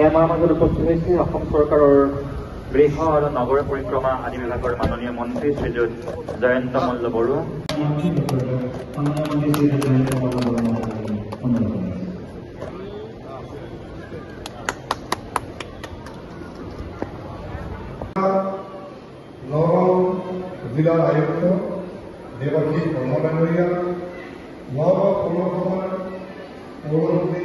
আমাৰ মাজত উপস্থিত হৈছে অসম চৰকাৰৰ গৃহ আৰু নগৰ পৰিক্ৰমা আদি বিভাগৰ মাননীয় মন্ত্ৰী শ্ৰীযুত জয়ন্ত মল্ল বৰুৱা। নগাঁও জিলাৰ আয়ুক্ত দেৱাশীষ কৰ্মডাঙৰীয়া, নগাঁও পৌৰসভাৰ পৌৰমন্ত্ৰী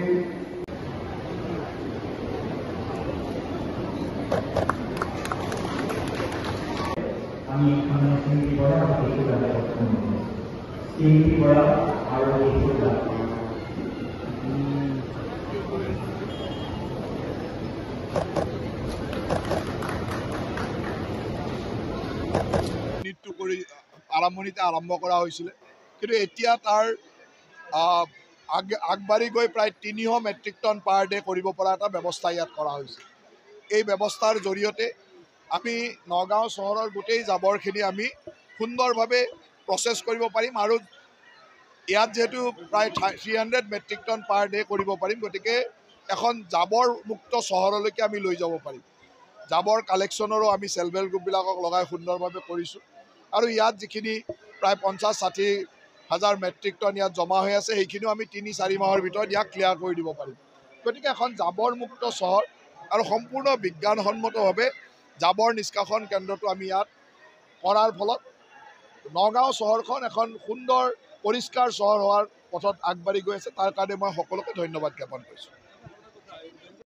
আমি নৃত্য কৰি আৰম্ভণিতে আৰম্ভ কৰা হৈছিলে, কিন্তু এতিয়া তাৰ আগবাঢ়ি গৈ প্ৰায় 300 মেট্ৰিক টন পাৰ ডে কৰিব পৰা এটা ব্যৱস্থা ইয়াত কৰা হৈছে। এই ব্যৱস্থাৰ জৰিয়তে আমি নগাঁও চহৰৰ গোটেই জাবৰখিনি আমি সুন্দৰভাৱে প্ৰচেছ কৰিব পাৰিম আৰু ইয়াত যিহেতু প্ৰায় 300 মেট্ৰিক টন পাৰ ডে কৰিব পাৰিম, গতিকে এখন জাবৰ মুক্ত চহৰলৈকে আমি লৈ যাব পাৰিম। জাবৰ কালেকশ্যনৰো আমি চেল্ফ হেল্প গ্ৰুপবিলাকক লগাই সুন্দৰভাৱে কৰিছোঁ আৰু ইয়াত যিখিনি প্ৰায় 50-60 হাজাৰ মেট্ৰিক টন ইয়াত জমা হৈ আছে, সেইখিনিও আমি 3-4 মাহৰ ভিতৰত ইয়াক ক্লিয়াৰ কৰি দিব পাৰিম। গতিকে এখন জাবৰ মুক্ত চহৰ আৰু সম্পূৰ্ণ বিজ্ঞানসন্মতভাৱে জাবৰ নিষ্কাশন কেন্দ্ৰটো আমি ইয়াত কৰাৰ ফলত নগাঁও চহৰখন এখন সুন্দৰ পৰিষ্কাৰ চহৰ হোৱাৰ পথত আগবাঢ়ি গৈ আছে। তাৰ কাৰণে মই সকলোকে ধন্যবাদ জ্ঞাপন কৰিছোঁ।